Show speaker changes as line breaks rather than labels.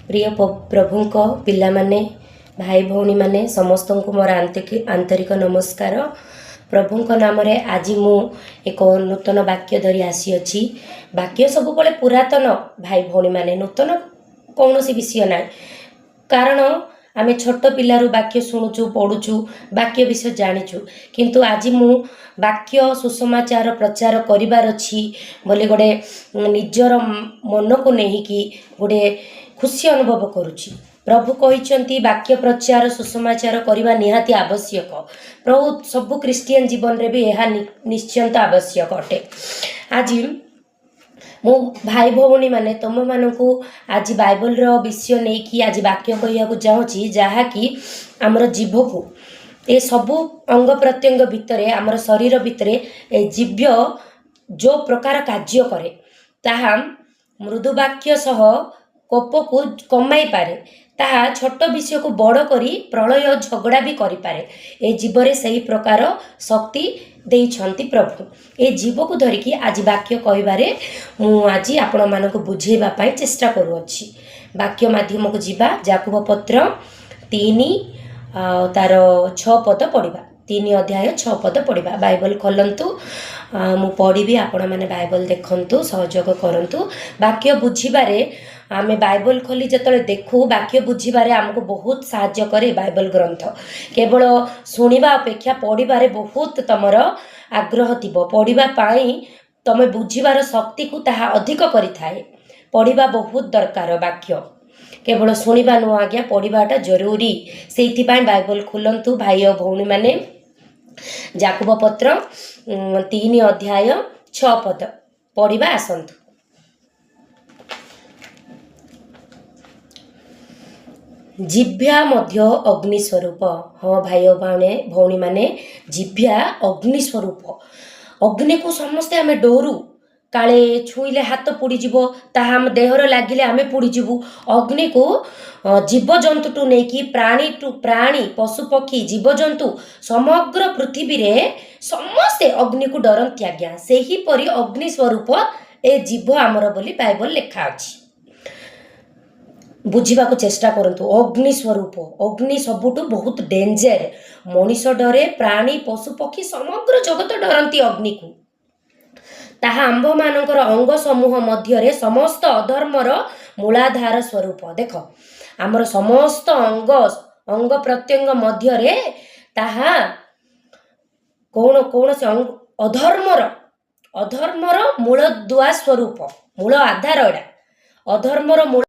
प्रिय प्रभुंक पिला माने भाई भौणी माने समस्त को मोर आंतरिक नमस्कार। प्रभुंक नाम रे आज मु एक नूतन वाक्य धरी आसी अछि। वाक्य सब बड़े पुरातन भाई भौणी माने, नूतन कौन सी विषय ना, कारण आमे छोट पिलारू वाक्य शुणुचु पढ़ुचु वाक्य विषय जानिचु, किंतु आज मु वाक्य सुसमाचार प्रचार करिवार अछि बोले गोटे निजर मन को नहीं कि गोटे खुशी अनुभव करुछि। प्रभु कहिचंती वाक्य प्रचार सुसमाचार करने निहाती आवश्यक। प्रभु सबु क्रिस्टियन जीवन रे भी यह निश्चिंत आवश्यक अटे। आज मो भाई भौणी माने तुम मानकु आज बाइबल रो विषय नहीं कि आज वाक्य कहिया चाहूँगी, जहाँकि आमर जीभ को ये सबू अंग प्रत्यंग भितरे आमर शरीर भितरे ए जीव्य जो प्रकार कार्य करे ताहा मृदु वाक्य सह कोप को कमाई पारे, ताहा छोट विषय को बड़ करी प्रलय झगड़ा भी करि पारे। ए जीवरे सही प्रकार शक्ति देइछंती प्रभु। ए जीव को धरिकी आज वाक्य कहिबारे मु आज आपण मानको बुझेबा पई चेष्टा करूअछि। वाक्य माध्यम को जीवा याकूब पत्र 3 तार 6 पद पढ़िबा, 3 अध्याय 6 पद पढ़िबा। बाइबल खोलंतु, मु पढ़िबी, आपण माने बाइबल देखंतु, सहयोग करंतु। वाक्य बुझिबारे आमे बाइबल खोली जतले देखु वाक्य बुझिबारे हमको बहुत साहाय्य करे बाइबल ग्रंथ। केवल सुनिबा अपेक्षा पढ़िबारे बहुत तमर आग्रह थिबो। पढ़िबा पाई तमे बुझिबार शक्ति को ताहा अधिक करिथाए। पढ़िबा बहुत दरकार। वाक्य केवल सुनिबा नु आज्ञा, पढ़िबाटा जरूरी। सेइथि पाई बाइबल खोलंतु भाई और भौणी माने। याकूब पत्र 3 अध्याय 6 पद पढ़िबा आसंतु। जिभ्या मध्य अग्नि स्वरूप। हाँ भाई भौणी माने, जिभ्या अग्नि स्वरूप। अग्नि को समस्ते आमे डोरू, काले छुईले हाथ पुड़ी जीवो, ताहा हम देहर लागिले आमे पुड़ी जीवु। अग्नि को जीव जंतु टू नहीं कि प्राणी टू प्राणी, पशु पक्षी जीव जंतु समग्र पृथ्वी रे समस्ते अग्नि को डरंती आज्ञा। सेही परी अग्नि स्वरूप ए जीव आमर बोली बाइबल लिखा अछि। बुझा चेष्टा करंतु। अग्नि स्वरूप, अग्नि सबुठु बहुत डेंजर। मनीष डरे, प्राणी पशु पक्षी समग्र जगत डरंती अग्नि को। ताहा आंभ मानकर अंग समूह मध्य समस्त अधर्मर मूलाधार स्वरूप। देख आमर समस्त अंग प्रत्यंग मध्य ताहा कौन कौन से अधर्मर मूल दुआ स्वरूप, मूल आधार। अधर्मर मूल